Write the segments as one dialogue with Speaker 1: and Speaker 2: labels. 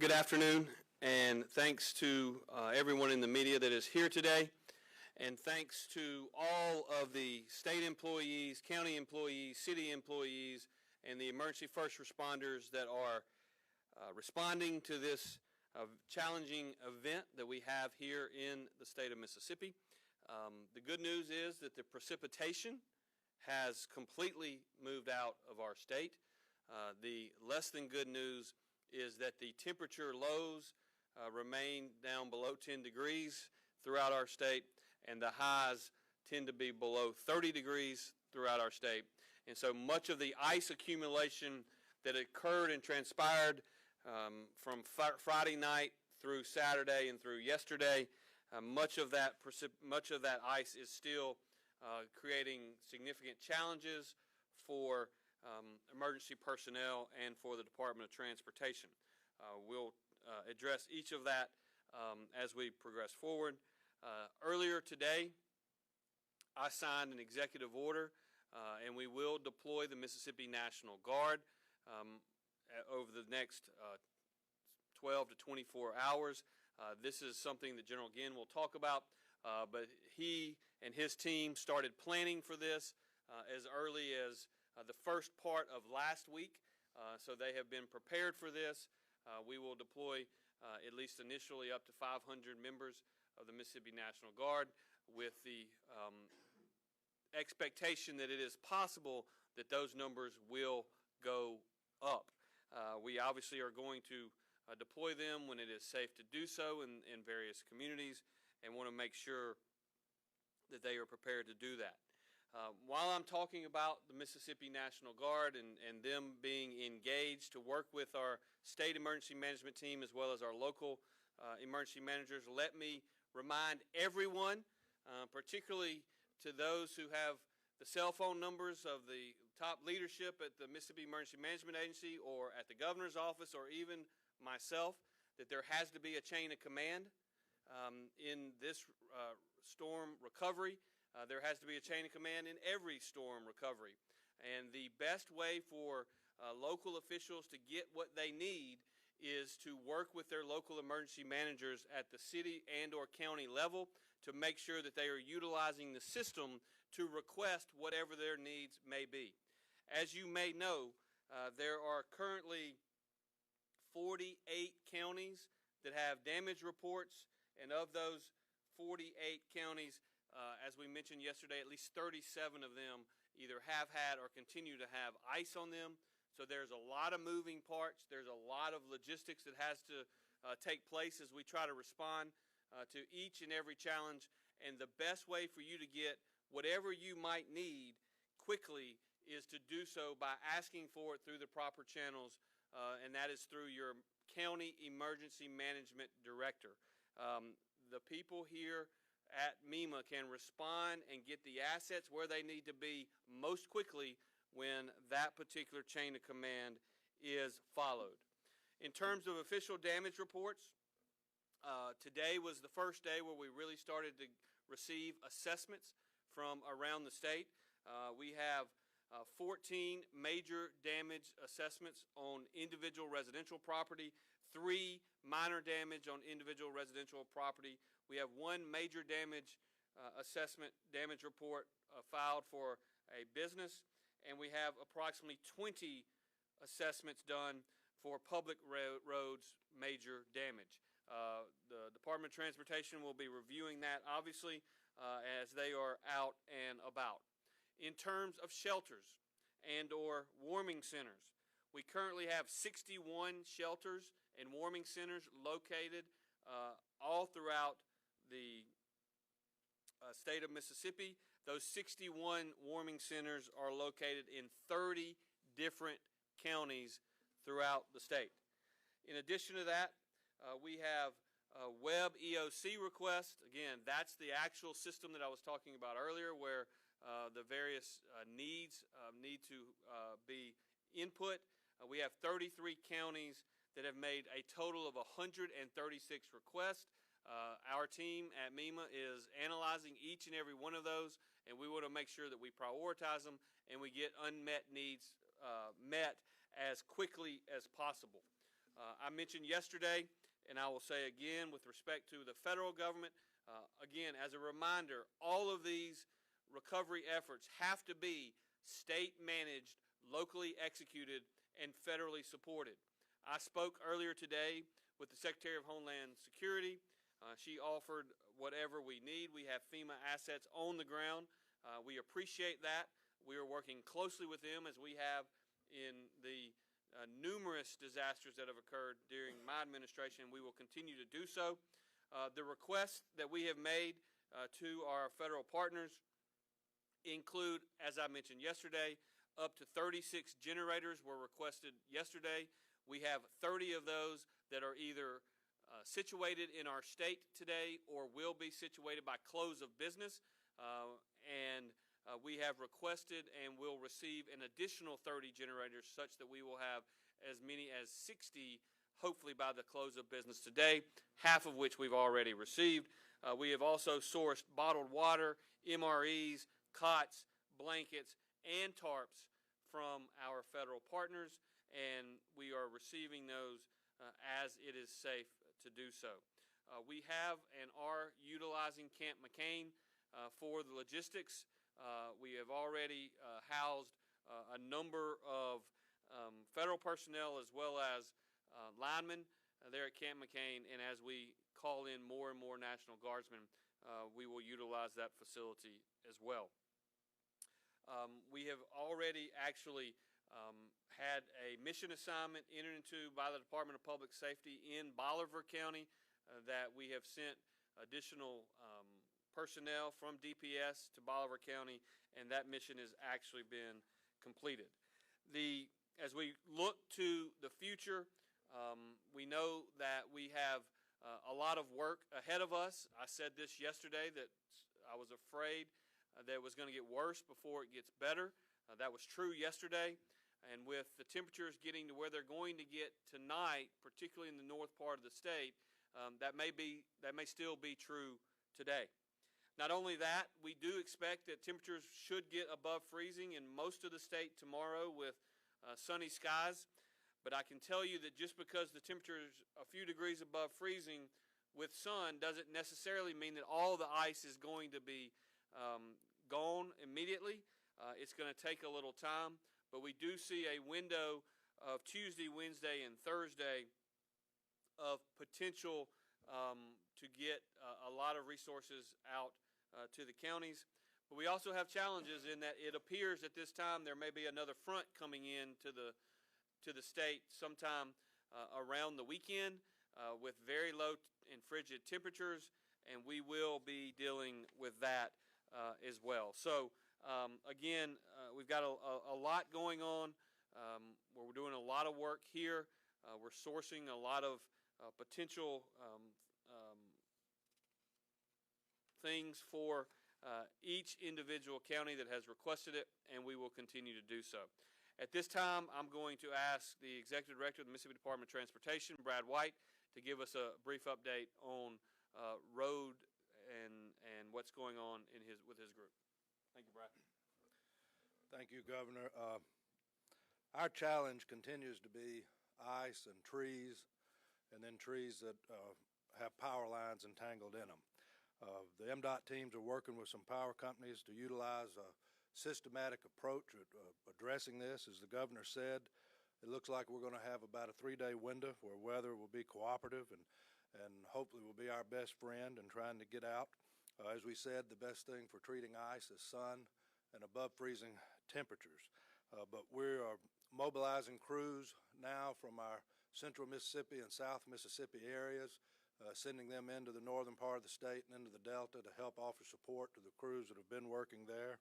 Speaker 1: Good afternoon, and thanks to everyone in the media that is here today, and thanks to all of the state employees, county employees, city employees, and the emergency first responders that are responding to this challenging event that we have here in the state of Mississippi. The good news is that the precipitation has completely moved out of our state. The less than good news is that the temperature lows remain down below 10 degrees throughout our state, and the highs tend to be below 30 degrees throughout our state. And so much of the ice accumulation that occurred and transpired from Friday night through Saturday and through yesterday, much of that ice is still creating significant challenges for emergency personnel and for the Department of Transportation. We'll address each of that as we progress forward. Earlier today, I signed an executive order, and we will deploy the Mississippi National Guard over the next 12 to 24 hours. This is something that General Ginn will talk about, but he and his team started planning for this as early as the first part of last week, so they have been prepared for this. We will deploy at least initially up to 500 members of the Mississippi National Guard with the expectation that it is possible that those numbers will go up. We obviously are going to deploy them when it is safe to do so in various communities, and want to make sure that they are prepared to do that. While I'm talking about the Mississippi National Guard and them being engaged to work with our state emergency management team as well as our local emergency managers, let me remind everyone, particularly to those who have the cell phone numbers of the top leadership at the Mississippi Emergency Management Agency or at the governor's office or even myself, that there has to be a chain of command in this storm recovery. There has to be a chain of command in every storm recovery. And the best way for local officials to get what they need is to work with their local emergency managers at the city and or county level to make sure that they are utilizing the system to request whatever their needs may be. As you may know, there are currently 48 counties that have damage reports, and of those 48 counties, as we mentioned yesterday, at least 37 of them either have had or continue to have ice on them. So there's a lot of moving parts. There's a lot of logistics that has to take place as we try to respond to each and every challenge. And the best way for you to get whatever you might need quickly is to do so by asking for it through the proper channels, and that is through your county emergency management director. The people here at MEMA can respond and get the assets where they need to be most quickly when that particular chain of command is followed. In terms of official damage reports, today was the first day where we really started to receive assessments from around the state. We have 14 major damage assessments on individual residential property, 3 minor damage on individual residential property. We have 1 major damage assessment damage report filed for a business, and we have approximately 20 assessments done for public roads major damage. The Department of Transportation will be reviewing that, obviously, as they are out and about. In terms of shelters and or warming centers, we currently have 61 shelters and warming centers located all throughout the state of Mississippi. Those 61 warming centers are located in 30 different counties throughout the state. In addition to that, we have a web EOC request. Again, that's the actual system that I was talking about earlier, where the various needs need to be input. We have 33 counties that have made a total of 136 requests. Our team at MEMA is analyzing each and every one of those, and we want to make sure that we prioritize them and we get unmet needs met as quickly as possible. I mentioned yesterday, and I will say again with respect to the federal government, again, as a reminder, all of these recovery efforts have to be state-managed, locally executed, and federally supported. I spoke earlier today with the Secretary of Homeland Security. She offered whatever we need. We have FEMA assets on the ground. We appreciate that. We are working closely with them as we have in the numerous disasters that have occurred during my administration. We will continue to do so. The requests that we have made to our federal partners include, as I mentioned yesterday, up to 36 generators were requested yesterday. We have 30 of those that are either situated in our state today or will be situated by close of business. We have requested and will receive an additional 30 generators such that we will have as many as 60 hopefully by the close of business today, half of which we've already received. We have also sourced bottled water, MREs, cots, blankets, and tarps from our federal partners, and we are receiving those as it is safe to do so. We have and are utilizing Camp McCain for the logistics. We have already housed a number of federal personnel as well as linemen there at Camp McCain, and as we call in more and more National Guardsmen, we will utilize that facility as well. We have already actually had a mission assignment entered into by the Department of Public Safety in Bolivar County that we have sent additional personnel from DPS to Bolivar County, and that mission has actually been completed. As we look to the future, we know that we have a lot of work ahead of us. I said this yesterday that I was afraid that it was going to get worse before it gets better. That was true yesterday, and with the temperatures getting to where they're going to get tonight, particularly in the north part of the state, that may still be true today. Not only that, we do expect that temperatures should get above freezing in most of the state tomorrow with sunny skies. But I can tell you that just because the temperature is a few degrees above freezing with sun doesn't necessarily mean that all the ice is going to be gone immediately. It's going to take a little time, but we do see a window of Tuesday, Wednesday, and Thursday of potential to get a lot of resources out to the counties. But we also have challenges in that it appears at this time there may be another front coming in to the state sometime around the weekend with very low and frigid temperatures, and we will be dealing with that as well. So again, we've got a lot going on. We're doing a lot of work here. We're sourcing a lot of potential things for each individual county that has requested it, and we will continue to do so. At this time, I'm going to ask the Executive Director of the Mississippi Department of Transportation, Brad White, to give us a brief update on road and what's going on with his group. Thank you, Brad.
Speaker 2: Thank you, Governor. Our challenge continues to be ice and trees, and then trees that have power lines entangled in them. The MDOT teams are working with some power companies to utilize a systematic approach at addressing this. As the governor said, it looks like we're going to have about a 3-day window where weather will be cooperative and hopefully will be our best friend in trying to get out. As we said, the best thing for treating ice is sun and above freezing temperatures. But we are mobilizing crews now from our central Mississippi and south Mississippi areas, sending them into the northern part of the state and into the Delta to help offer support to the crews that have been working there.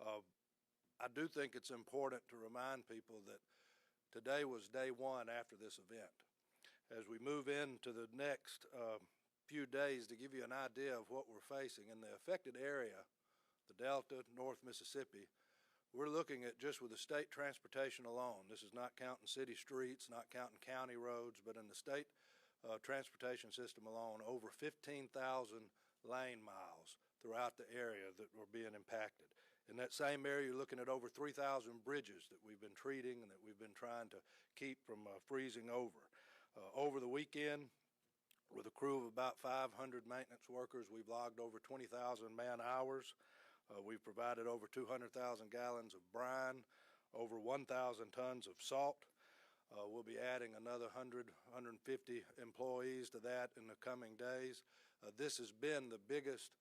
Speaker 2: I do think it's important to remind people that today was day one after this event. As we move into the next few days, to give you an idea of what we're facing in the affected area, the Delta, North Mississippi, we're looking at just with the state transportation alone. This is not counting city streets, not counting county roads, but in the state transportation system alone, over 15,000 lane miles throughout the area that were being impacted. In that same area, you're looking at over 3,000 bridges that we've been treating and that we've been trying to keep from freezing over. Over the weekend, with a crew of about 500 maintenance workers, we've logged over 20,000 man hours. We've provided over 200,000 gallons of brine, over 1,000 tons of salt. We'll be adding another 100, 150 employees to that in the coming days. This has been the biggest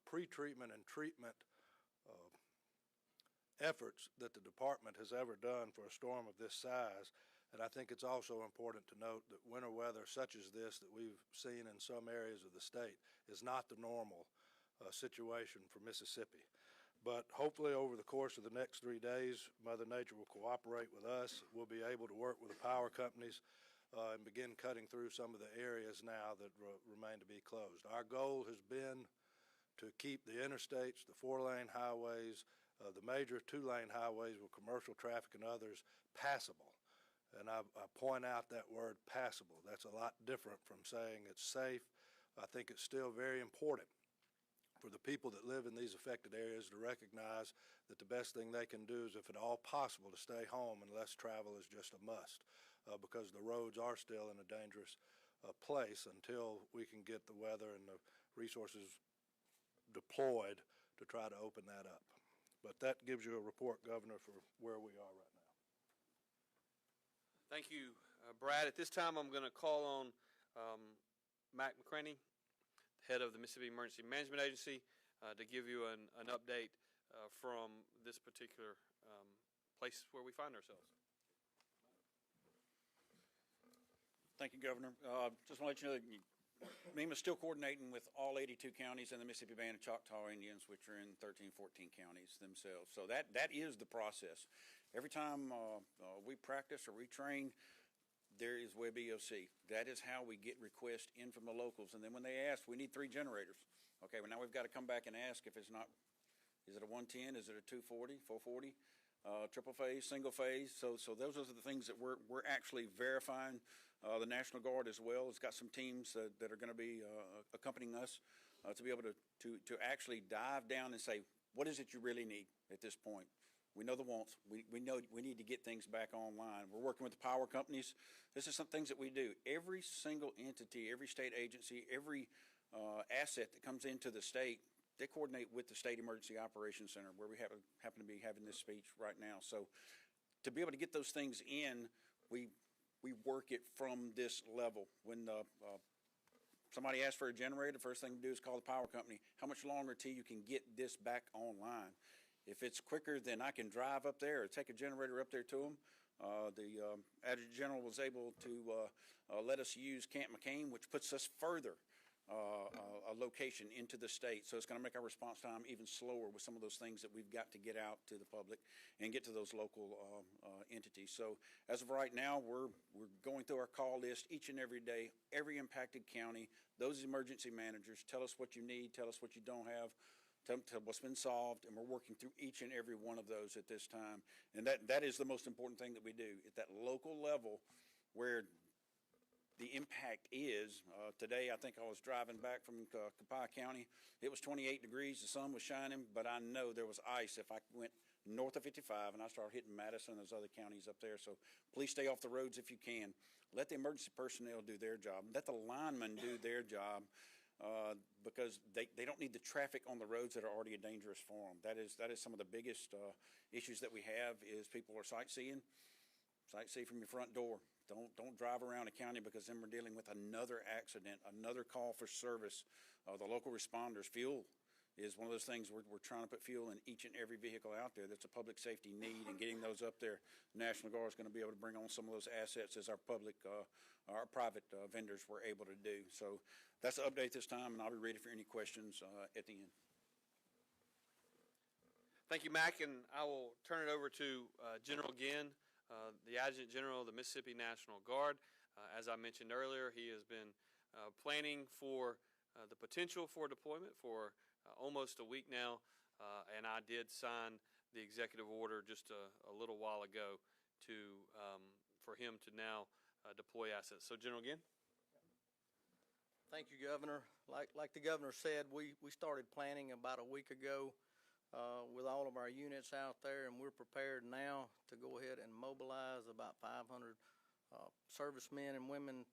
Speaker 2: pre-treatment and treatment efforts that the department has ever done for a storm of this size. And I think it's also important to note that winter weather such as this that we've seen in some areas of the state is not the normal situation for Mississippi. But hopefully over the course of the next 3 days, Mother Nature will cooperate with us. We'll be able to work with the power companies and begin cutting through some of the areas now that remain to be closed. Our goal has been to keep the interstates, the 4-lane highways, the major 2-lane highways with commercial traffic and others passable. And I point out that word passable. That's a lot different from saying it's safe. I think it's still very important for the people that live in these affected areas to recognize that the best thing they can do is, if at all possible, to stay home unless travel is just a must, because the roads are still in a dangerous place until we can get the weather and the resources deployed to try to open that up. But that gives you a report, Governor, for where we are right now.
Speaker 1: Thank you, Brad. At this time, I'm going to call on Mac McCraney, head of the Mississippi Emergency Management Agency, to give you an update from this particular place where we find ourselves.
Speaker 3: Thank you, Governor. Just want to let you know, MEMA is still coordinating with all 82 counties and the Mississippi Band of Choctaw Indians, which are in 13, 14 counties themselves. So that is the process. Every time we practice or we train, there is WebEOC. That is how we get requests in from the locals. And then when they ask, we need 3 generators. Okay, well, now we've got to come back and ask if it's not, is it a 110, is it a 240, 440, triple phase, single phase? So those are the things that we're actually verifying. The National Guard as well has got some teams that are going to be accompanying us to be able to actually dive down and say, what is it you really need at this point? We know the wants. We know we need to get things back online. We're working with the power companies. This is some things that we do. Every single entity, every state agency, every asset that comes into the state, they coordinate with the State Emergency Operations Center, where we happen to be having this speech right now. So to be able to get those things in, we work it from this level. When somebody asks for a generator, the first thing to do is call the power company. How much longer till you can get this back online? If it's quicker, then I can drive up there or take a generator up there to them. The Adjutant General was able to let us use Camp McCain, which puts us further a location into the state. So it's going to make our response time even slower with some of those things that we've got to get out to the public and get to those local entities. So as of right now, we're going through our call list each and every day, every impacted county, those emergency managers. Tell us what you need, tell us what you don't have, tell what's been solved, and we're working through each and every one of those at this time. And that is the most important thing that we do at that local level where the impact is. Today, I think I was driving back from Copiah County. It was 28 degrees. The sun was shining, but I know there was ice if I went north of 55 and I started hitting Madison and those other counties up there. So please stay off the roads if you can. Let the emergency personnel do their job. Let the linemen do their job. Because they don't need the traffic on the roads that are already dangerous for them. That is some of the biggest issues that we have is people are sightseeing. Sightsee from your front door. Don't drive around a county, because then we're dealing with another accident, another call for service. The local responders, fuel is one of those things we're trying to put fuel in each and every vehicle out there. That's a public safety need, and getting those up there. National Guard is going to be able to bring on some of those assets as our private vendors were able to do. So that's the update this time, and I'll be ready for any questions at the end.
Speaker 1: Thank you, Mac, and I will turn it over to General Ginn, the Adjutant General of the Mississippi National Guard. As I mentioned earlier, he has been planning for the potential for deployment for almost a week now, and I did sign the executive order just a little while ago for him to now deploy assets. So, General Ginn.
Speaker 4: Thank you, Governor. Like the Governor said, we started planning about a week ago with all of our units out there, and we're prepared now to go ahead and mobilize about 500 servicemen and women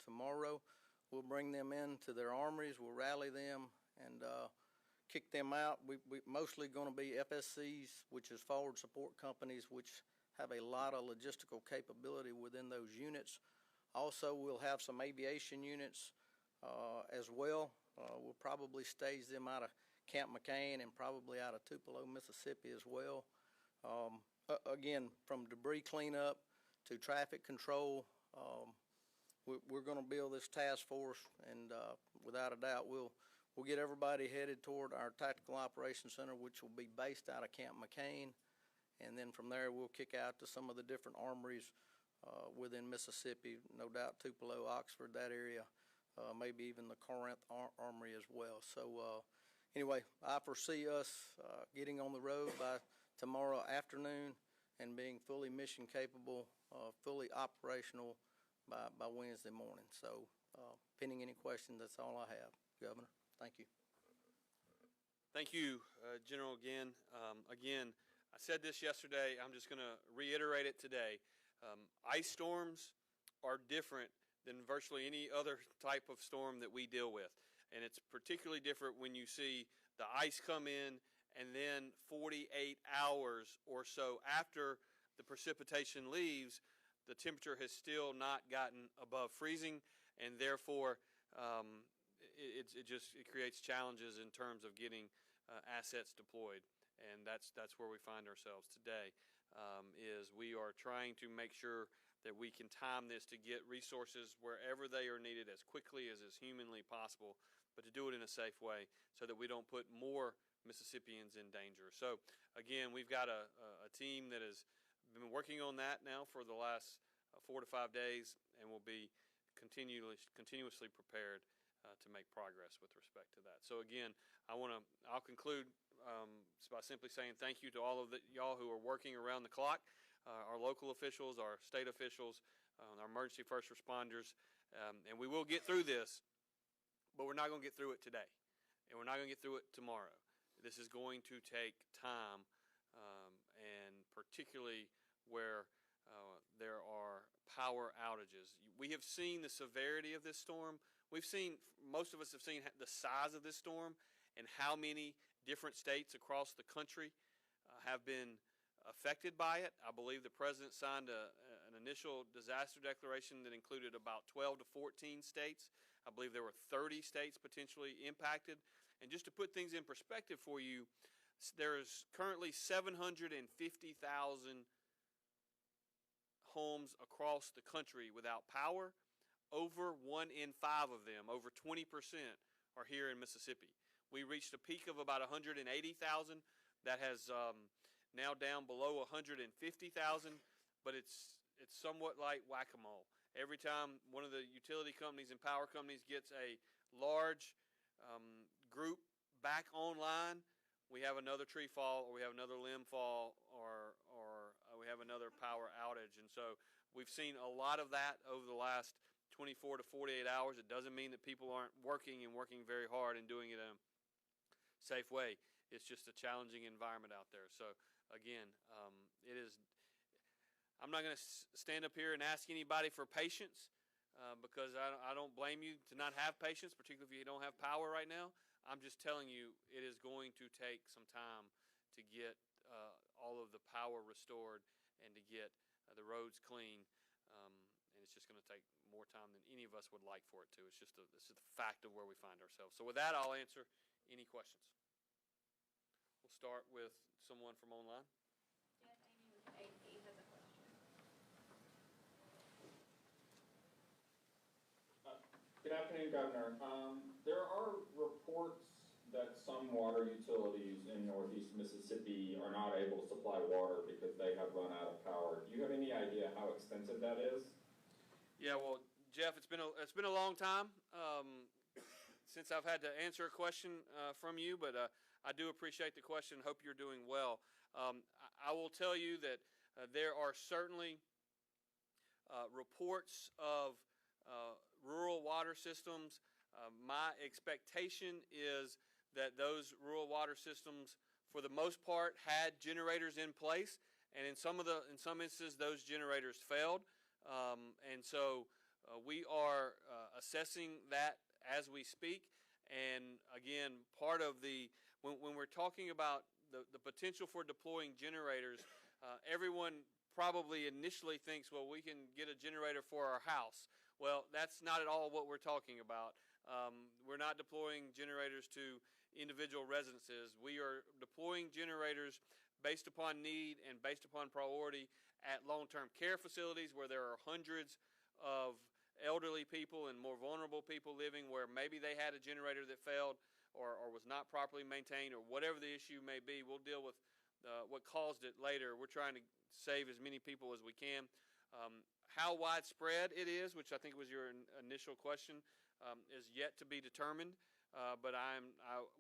Speaker 4: tomorrow. We'll bring them into their armories, we'll rally them, and kick them out. We mostly going to be FSCs, which is forward support companies, which have a lot of logistical capability within those units. Also, we'll have some aviation units as well. We'll probably stage them out of Camp McCain and probably out of Tupelo, Mississippi as well. Again, from debris cleanup to traffic control, we're going to build this task force, and without a doubt, we'll get everybody headed toward our Tactical Operations Center, which will be based out of Camp McCain, and then from there we'll kick out to some of the different armories within Mississippi, no doubt Tupelo, Oxford, that area, maybe even the Corinth Armory as well. So anyway, I foresee us getting on the road by tomorrow afternoon and being fully mission capable, fully operational by Wednesday morning. So pending any questions, that's all I have, Governor. Thank you.
Speaker 1: Thank you, General, again. Again, I said this yesterday. I'm just going to reiterate it today. Ice storms are different than virtually any other type of storm that we deal with. And it's particularly different when you see the ice come in and then 48 hours or so after the precipitation leaves, the temperature has still not gotten above freezing, and therefore it creates challenges in terms of getting assets deployed. And that's where we find ourselves today, is we are trying to make sure that we can time this to get resources wherever they are needed as quickly as is humanly possible, but to do it in a safe way so that we don't put more Mississippians in danger. So again, we've got a team that has been working on that now for the last 4 to 5 days, and will be continuously prepared to make progress with respect to that. So again, I'll conclude by simply saying thank you to all of y'all who are working around the clock, our local officials, our state officials, our emergency first responders, and we will get through this, but we're not going to get through it today, and we're not going to get through it tomorrow. This is going to take time, and particularly where there are power outages. We have seen the severity of this storm. Most of us have seen the size of this storm and how many different states across the country have been affected by it. I believe the President signed an initial disaster declaration that included about 12 to 14 states. I believe there were 30 states potentially impacted. And just to put things in perspective for you, there is currently 750,000 homes across the country without power. Over 1 in 5 of them, over 20%, are here in Mississippi. We reached a peak of about 180,000. That has now down below 150,000, but it's somewhat like whack-a-mole. Every time one of the utility companies and power companies gets a large group back online, we have another tree fall, or we have another limb fall, or we have another power outage. And so we've seen a lot of that over the last 24 to 48 hours. It doesn't mean that people aren't working and working very hard and doing it in a safe way. It's just a challenging environment out there. So again, I'm not going to stand up here and ask anybody for patience, because I don't blame you to not have patience, particularly if you don't have power right now. I'm just telling you, it is going to take some time to get all of the power restored and to get the roads clean, and it's just going to take more time than any of us would like for it to. It's just this is the fact of where we find ourselves. So with that, I'll answer any questions. We'll start with someone from online.
Speaker 5: Yes, Amy with AP has a question.
Speaker 6: Good afternoon, Governor. There are reports that some water utilities in northeast Mississippi are not able to supply water because they have run out of power. Do you have any idea how extensive that is?
Speaker 1: Yeah, well, Jeff, it's been a long time since I've had to answer a question from you, but I do appreciate the question. Hope you're doing well. I will tell you that there are certainly reports of rural water systems. My expectation is that those rural water systems, for the most part, had generators in place, and in some instances, those generators failed. And so we are assessing that as we speak. And again, part of when we're talking about the potential for deploying generators, everyone probably initially thinks, well, we can get a generator for our house. Well, that's not at all what we're talking about. We're not deploying generators to individual residences. We are deploying generators based upon need and based upon priority at long-term care facilities where there are hundreds of elderly people and more vulnerable people living, where maybe they had a generator that failed or was not properly maintained, or whatever the issue may be. We'll deal with what caused it later. We're trying to save as many people as we can. How widespread it is, which I think was your initial question, is yet to be determined. But I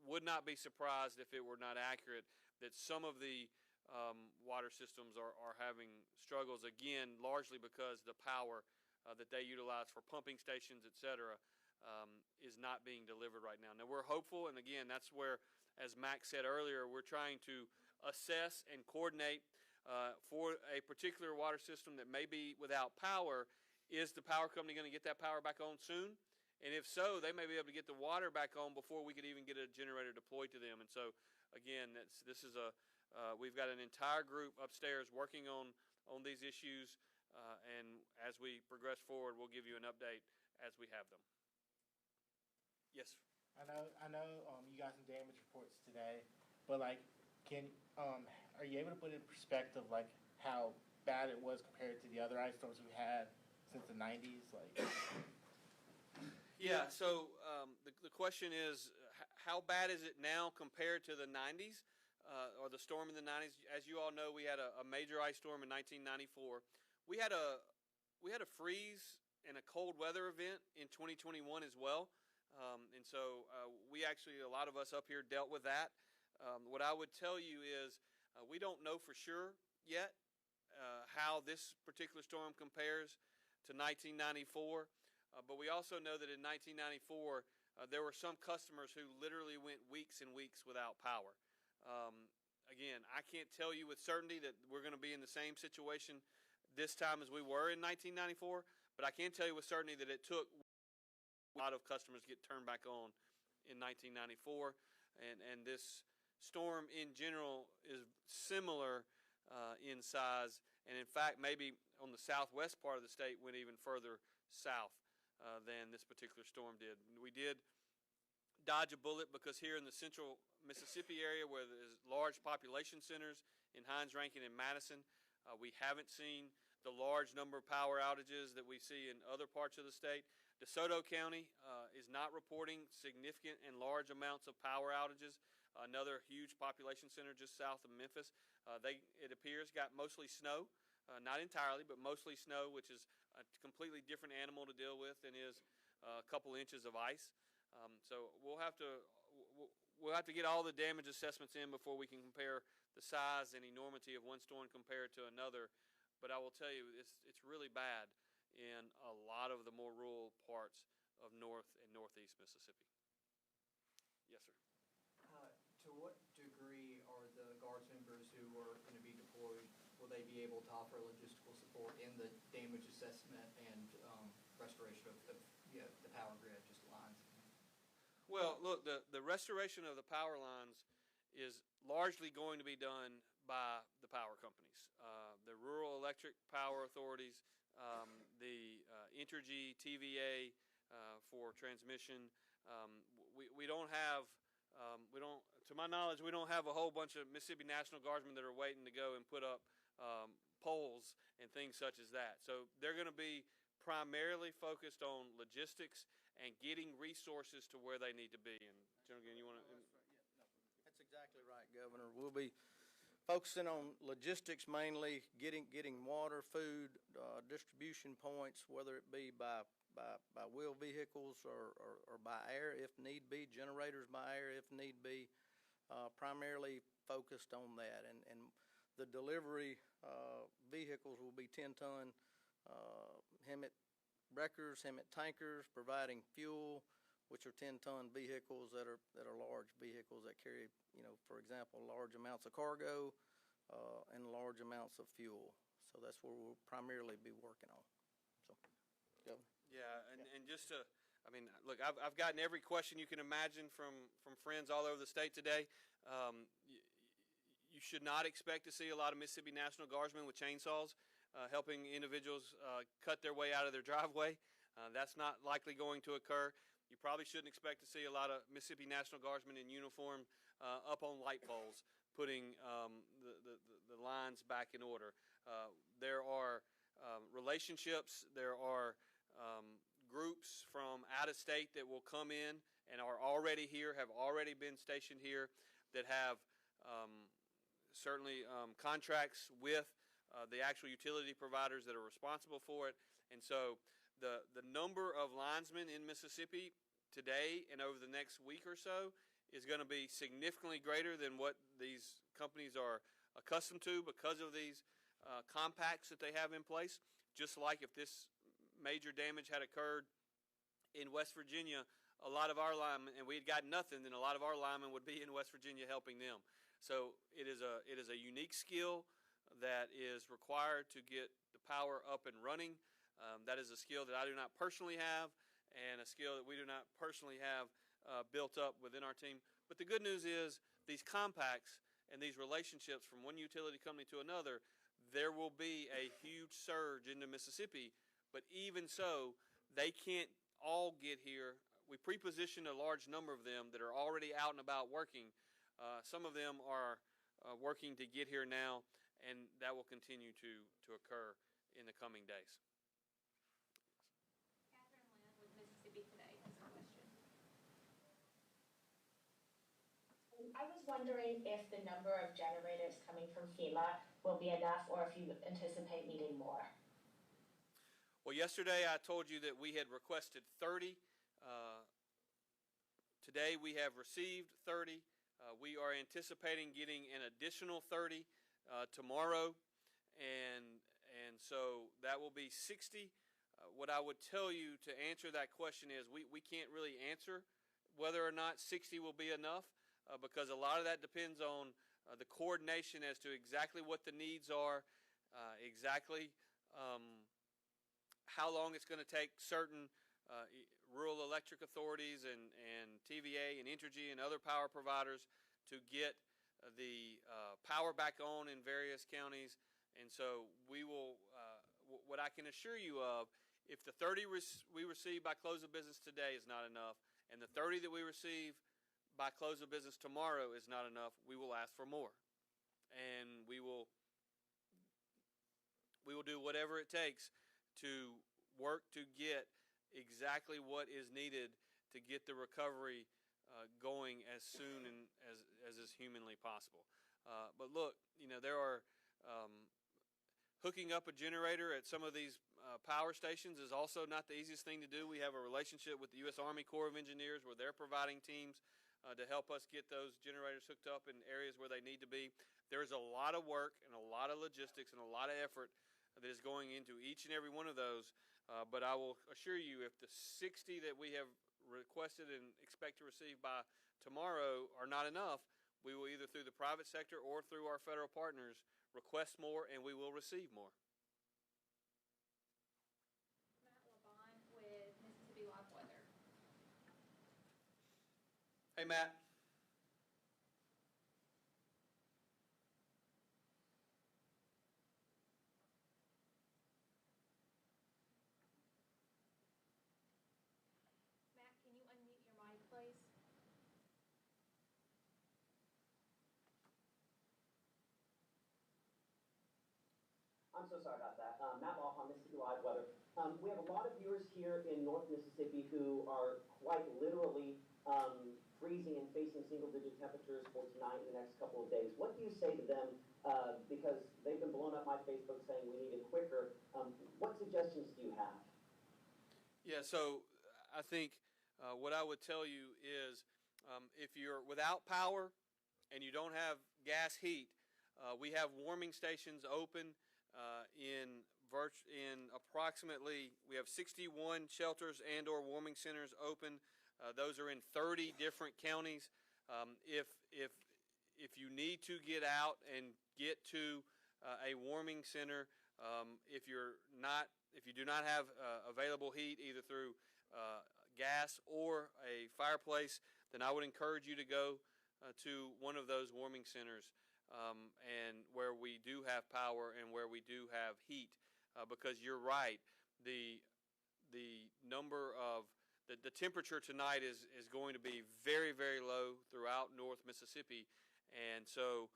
Speaker 1: would not be surprised if it were not accurate that some of the water systems are having struggles, again, largely because the power that they utilize for pumping stations, et cetera, is not being delivered right now. Now, we're hopeful, and again, that's where, as Max said earlier, we're trying to assess and coordinate for a particular water system that may be without power. Is the power company going to get that power back on soon? And if so, they may be able to get the water back on before we could even get a generator deployed to them. And so, again, we've got an entire group upstairs working on these issues, and as we progress forward, we'll give you an update as we have them. Yes, sir.
Speaker 7: I know you got some damage reports today, but like, are you able to put in perspective like how bad it was compared to the other ice storms we've had since the 90s? Like,
Speaker 1: yeah. So the question is, how bad is it now compared to the 90s or the storm in the 90s? As you all know, we had a major ice storm in 1994. We had a freeze and a cold weather event in 2021 as well. And so a lot of us up here dealt with that. What I would tell you is we don't know for sure yet how this particular storm compares to 1994, but we also know that in 1994 there were some customers who literally went weeks and weeks without power. Again, I can't tell you with certainty that we're going to be in the same situation this time as we were in 1994, but I can tell you with certainty that it took a lot of customers to get turned back on in 1994, and this storm in general is similar in size, and in fact maybe on the southwest part of the state went even further south than this particular storm did. We did dodge a bullet because here in the central Mississippi area, where there's large population centers in Hinds, Rankin, and Madison, we haven't seen the large number of power outages that we see in other parts of the state. DeSoto County is not reporting significant and large amounts of power outages. Another huge population center just south of Memphis. It appears, got mostly snow, not entirely, but mostly snow, which is a completely different animal to deal with than is a couple inches of ice. So we'll have to get all the damage assessments in before we can compare the size and enormity of one storm compared to another. But I will tell you, it's really bad in a lot of the more rural parts of North and Northeast Mississippi. Yes, sir.
Speaker 8: To what degree are the Guards members who are going to be deployed, will they be able to offer logistical support in the damage assessment and restoration of the power grid, just lines?
Speaker 1: Well, look, the restoration of the power lines is largely going to be done by the power companies, the rural electric power authorities, the Entergy TVA for transmission. To my knowledge, we don't have a whole bunch of Mississippi National Guardsmen that are waiting to go and put up poles and things such as that. So they're going to be primarily focused on logistics and getting resources to where they need to be. And General Gann, you want to?
Speaker 4: That's exactly right, Governor. We'll be focusing on logistics mainly, getting water, food, distribution points, whether it be by wheel vehicles or by air if need be, generators by air if need be, primarily focused on that. And the delivery vehicles will be 10-ton Hemet wreckers, Hemet tankers, providing fuel, which are 10-ton vehicles that are large vehicles that carry, for example, large amounts of cargo and large amounts of fuel. So that's where we'll primarily be working on. Governor.
Speaker 1: Yeah, and just to, I mean, look, I've gotten every question you can imagine from friends all over the state today. You should not expect to see a lot of Mississippi National Guardsmen with chainsaws helping individuals cut their way out of their driveway. That's not likely going to occur. You probably shouldn't expect to see a lot of Mississippi National Guardsmen in uniform up on light poles putting the lines back in order. There are relationships, there are groups from out of state that will come in and are already here, have already been stationed here, that have certainly contracts with the actual utility providers that are responsible for it. And so the number of linesmen in Mississippi today and over the next week or so is going to be significantly greater than what these companies are accustomed to because of these compacts that they have in place. Just like if this major damage had occurred in West Virginia, a lot of our linemen, and we had got nothing, then a lot of our linemen would be in West Virginia helping them. So it is a unique skill that is required to get the power up and running. That is a skill that I do not personally have, and a skill that we do not personally have built up within our team. But the good news is these compacts and these relationships from one utility company to another, there will be a huge surge into Mississippi. But even so, they can't all get here. We pre-positioned a large number of them that are already out and about working. Some of them are working to get here now, and that will continue to occur in the coming days.
Speaker 5: Catherine Lynn with Mississippi Today has a question.
Speaker 9: I was wondering if the number of generators coming from FEMA will be enough, or if you anticipate needing more.
Speaker 1: Well, yesterday I told you that we had requested 30. Today we have received 30. We are anticipating getting an additional 30 tomorrow, and so that will be 60. What I would tell you to answer that question is we can't really answer whether or not 60 will be enough because a lot of that depends on the coordination as to exactly what the needs are, exactly how long it's going to take certain rural electric authorities and TVA and Entergy and other power providers to get the power back on in various counties. And so we will, what I can assure you of, if the 30 we receive by close of business today is not enough, and the 30 that we receive by close of business tomorrow is not enough, we will ask for more. And we will do whatever it takes to work to get exactly what is needed to get the recovery going as soon and as is humanly possible. But look, you know, there are hooking up a generator at some of these power stations is also not the easiest thing to do. We have a relationship with the U.S. Army Corps of Engineers where they're providing teams to help us get those generators hooked up in areas where they need to be. There's a lot of work and a lot of logistics and a lot of effort that is going into each and every one of those. But I will assure you, if the 60 that we have requested and expect to receive by tomorrow are not enough, we will either through the private sector or through our federal partners request more, and we will receive more.
Speaker 5: Matt LaBonde with Mississippi Live Weather.
Speaker 1: Hey, Matt.
Speaker 5: Matt, can you unmute your mic, please?
Speaker 10: I'm so sorry about that. Matt Law, Mississippi Live Weather. We have a lot of viewers here in North Mississippi who are quite literally freezing and facing single-digit temperatures for tonight and the next couple of days. What do you say to them? Because they've been blowing up my Facebook saying we need it quicker. What suggestions do you have?
Speaker 1: Yeah, so I think what I would tell you is if you're without power and you don't have gas heat, we have warming stations open in approximately, we have 61 shelters and or warming centers open. Those are in 30 different counties. If you need to get out and get to a warming center, if if you do not have available heat either through gas or a fireplace, then I would encourage you to go to one of those warming centers and where we do have power and where we do have heat, because you're right, the number of the temperature tonight is going to be very, very low throughout North Mississippi, and so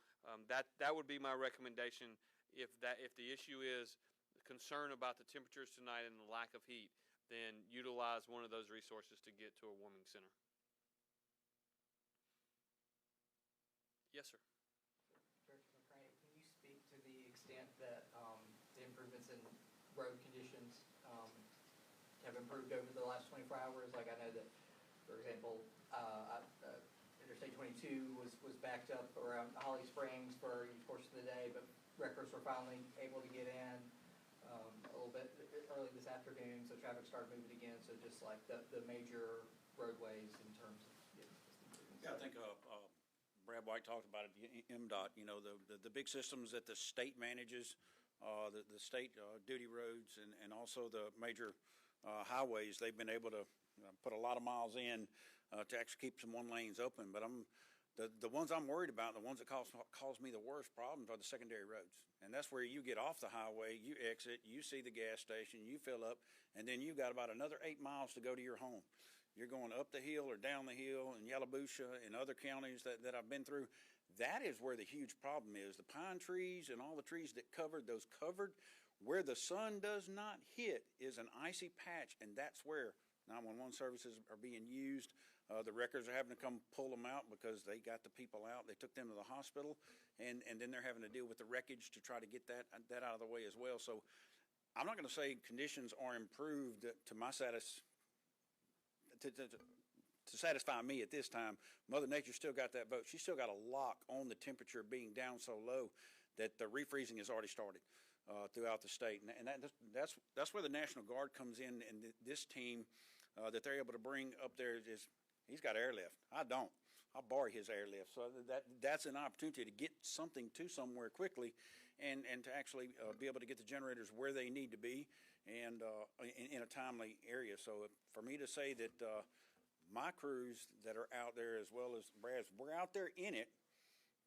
Speaker 1: that would be my recommendation. If the issue is concern about the temperatures tonight and the lack of heat, then utilize one of those resources to get to a warming center. Yes, sir.
Speaker 8: Director McCraney, can you speak to the extent that the improvements in road conditions have improved over the last 24 hours? Like I know that, for example, Interstate 22 was backed up around Holly Springs for the course of the day, but wreckers were finally able to get in a little bit early this afternoon, so traffic started moving again. So just like the major roadways in terms of
Speaker 3: Yeah, I think Brad White talked about it, MDOT, you know, the big systems that the state manages, the state duty roads and also the major highways, they've been able to put a lot of miles in to actually keep some one lanes open. But the ones I'm worried about, the ones that cause me the worst problems are the secondary roads. And that's where you get off the highway, you exit, you see the gas station, you fill up, and then you got about another 8 miles to go to your home. You're going up the hill or down the hill in Yalobusha and other counties that I've been through. That is where the huge problem is. The pine trees and all the trees that covered, where the sun does not hit is an icy patch, and that's where 911 services are being used. The wreckers are having to come pull them out because they got the people out. They took them to the hospital, and then they're having to deal with the wreckage to try to get that out of the way as well. So I'm not going to say conditions are improved to my to satisfy me at this time. Mother Nature still got that vote. She's still got a lock on the temperature being down so low that the refreezing has already started throughout the state, and that's where the National Guard comes in, and this team that they're able to bring up there is he's got airlift. I don't. I'll borrow his airlift, so that's an opportunity to get something to somewhere quickly, and to actually be able to get the generators where they need to be, and in a timely area. So for me to say that my crews that are out there as well as Brad's, we're out there in it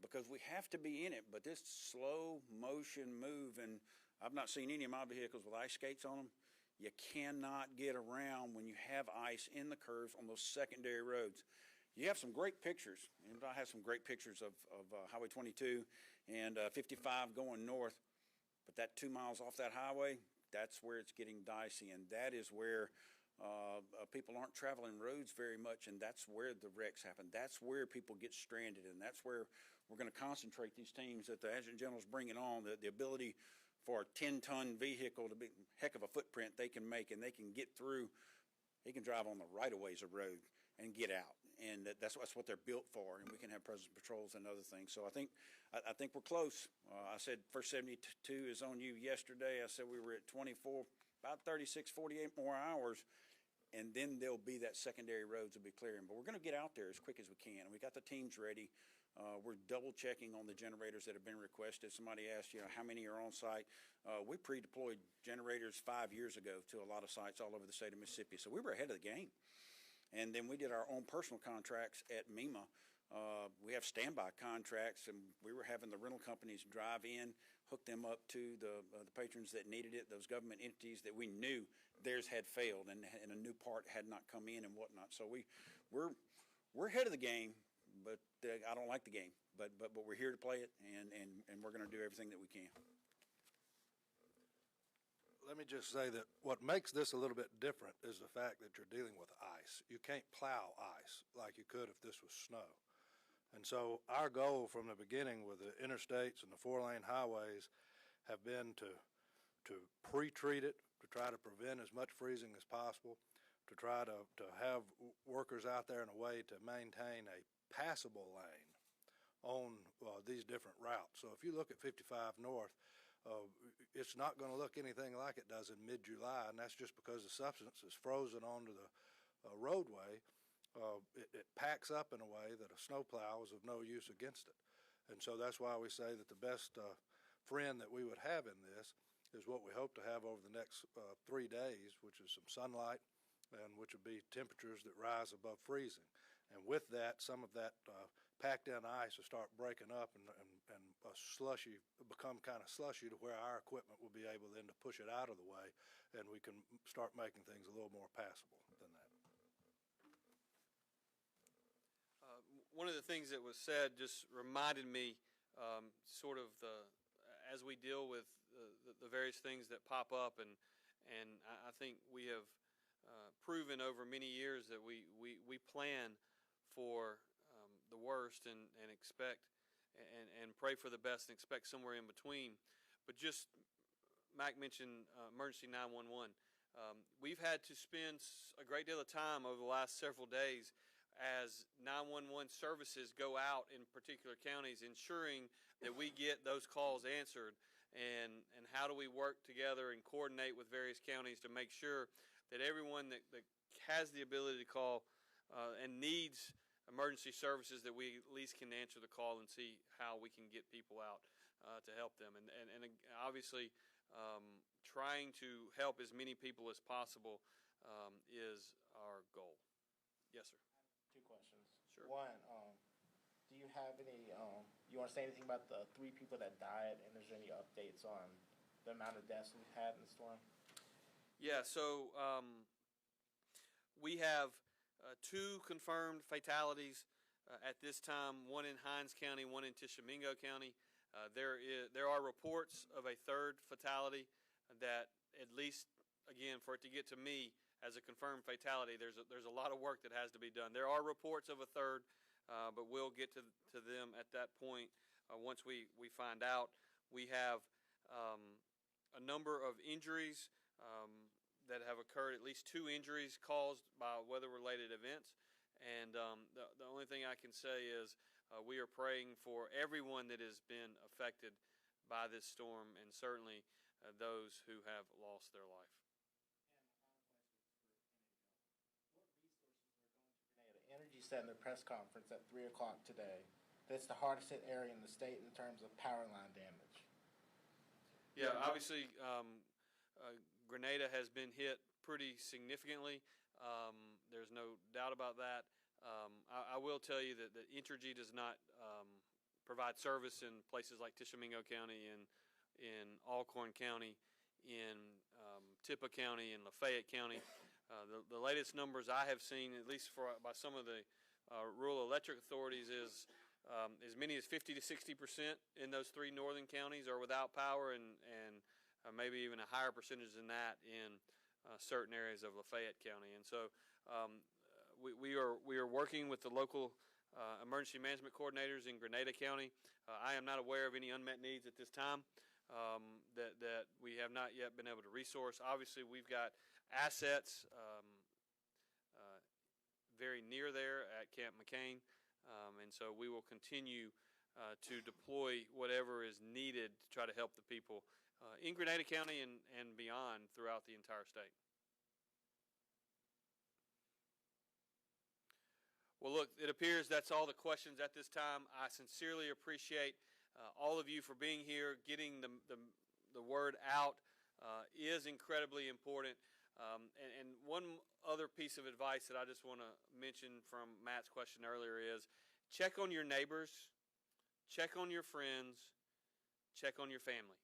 Speaker 3: because we have to be in it. But this slow motion move, and I've not seen any of my vehicles with ice skates on them. You cannot get around when you have ice in the curves on those secondary roads. You have some great pictures, and I have some great pictures of Highway 22 and 55 going north, but that 2 miles off that highway, that's where it's getting dicey, and that is where people aren't traveling roads very much, and that's where the wrecks happen. That's where people get stranded, and that's where we're going to concentrate these teams that the Adjutant General's bringing on, the ability for a 10-ton vehicle to be a heck of a footprint they can make, and they can get through. He can drive on the right-of-ways of road and get out, and that's what they're built for, and we can have presence patrols and other things. So I think we're close. I said first 72 is on you yesterday. I said we were at 24, about 36, 48 more hours, and then there'll be that secondary roads will be clearing. But we're going to get out there as quick as we can. We got the teams ready. We're double checking on the generators that have been requested. Somebody asked, how many are on site? We pre-deployed generators 5 years ago to a lot of sites all over the state of Mississippi. So we were ahead of the game. And then we did our own personal contracts at MEMA. We have standby contracts, and we were having the rental companies drive in, hook them up to the patrons that needed it, those government entities that we knew theirs had failed and a new part had not come in and whatnot. So we're ahead of the game, but I don't like the game. But we're here to play it, and we're going to do everything that we can.
Speaker 2: Let me just say that what makes this a little bit different is the fact that you're dealing with ice. You can't plow ice like you could if this was snow. And so our goal from the beginning with the interstates and the 4-lane highways have been to pre-treat it, to try to prevent as much freezing as possible, to try to have workers out there in a way to maintain a passable lane on these different routes. So if you look at 55 North, it's not going to look anything like it does in mid-July, and that's just because the substance is frozen onto the roadway. It packs up in a way that a snowplow is of no use against it. And so that's why we say that the best friend that we would have in this is what we hope to have over the next 3 days, which is some sunlight, and which would be temperatures that rise above freezing. And with that, some of that packed in ice will start breaking up and slushy, become kind of slushy to where our equipment will be able then to push it out of the way, and we can start making things a little more passable than that.
Speaker 1: One of the things that was said just reminded me sort of as we deal with the various things that pop up, and I think we have proven over many years that we plan for the worst and expect and pray for the best and expect somewhere in between. But just Mac mentioned emergency 911. We've had to spend a great deal of time over the last several days as 911 services go out in particular counties, ensuring that we get those calls answered, and how do we work together and coordinate with various counties to make sure that everyone that has the ability to call and needs emergency services, that we at least can answer the call and see how we can get people out to help them. And obviously trying to help as many people as possible is our goal. Yes, sir.
Speaker 7: Two questions.
Speaker 1: Sure.
Speaker 7: One, do you have any, you want to say anything about the 3 people that died, and is there any updates on the amount of deaths we've had in the storm?
Speaker 1: Yeah, so we have 2 confirmed fatalities at this time, one in Hinds County, one in Tishomingo County. There are reports of a 3rd fatality that, at least, again, for it to get to me as a confirmed fatality, there's a lot of work that has to be done. There are reports of a 3rd, but we'll get to them at that point once we find out. We have a number of injuries that have occurred, at least 2 injuries caused by weather-related events. And the only thing I can say is we are praying for everyone that has been affected by this storm, and certainly those who have lost their life.
Speaker 7: Energy said in their press conference at 3 o'clock today that's the hardest hit area in the state in terms of power line damage.
Speaker 1: Yeah, obviously Grenada has been hit pretty significantly. There's no doubt about that. I will tell you that Entergy does not provide service in places like Tishomingo County, in Alcorn County, in Tippah County, and Lafayette County. The latest numbers I have seen, at least by some of the rural electric authorities, is as many as 50 to 60% in those 3 northern counties are without power, and maybe even a higher percentage than that in certain areas of Lafayette County. And so we are working with the local emergency management coordinators in Grenada County. I am not aware of any unmet needs at this time that we have not yet been able to resource. Obviously, we've got assets very near there at Camp McCain, and so we will continue to deploy whatever is needed to try to help the people in Grenada County and beyond throughout the entire state. Well, look, it appears that's all the questions at this time. I sincerely appreciate all of you for being here. Getting the word out is incredibly important. And one other piece of advice that I just want to mention from Matt's question earlier is check on your neighbors, check on your friends, check on your family.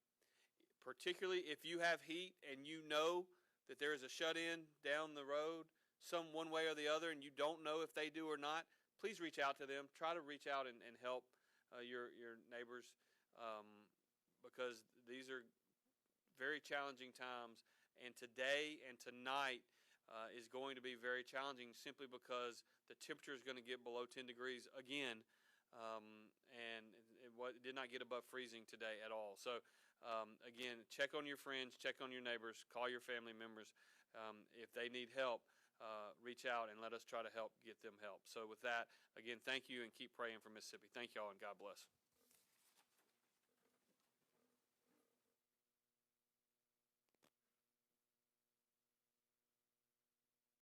Speaker 1: Particularly if you have heat and you know that there is a shut-in down the road, one way or the other, and you don't know if they do or not, please reach out to them. Try to reach out and help your neighbors because these are very challenging times. And today and tonight is going to be very challenging simply because the temperature is going to get below 10 degrees again, and it did not get above freezing today at all. So, again, check on your friends, check on your neighbors, call your family members. If they need help, reach out and let us try to help get them help. So with that, again, thank you, and keep praying for Mississippi. Thank you all, and God bless.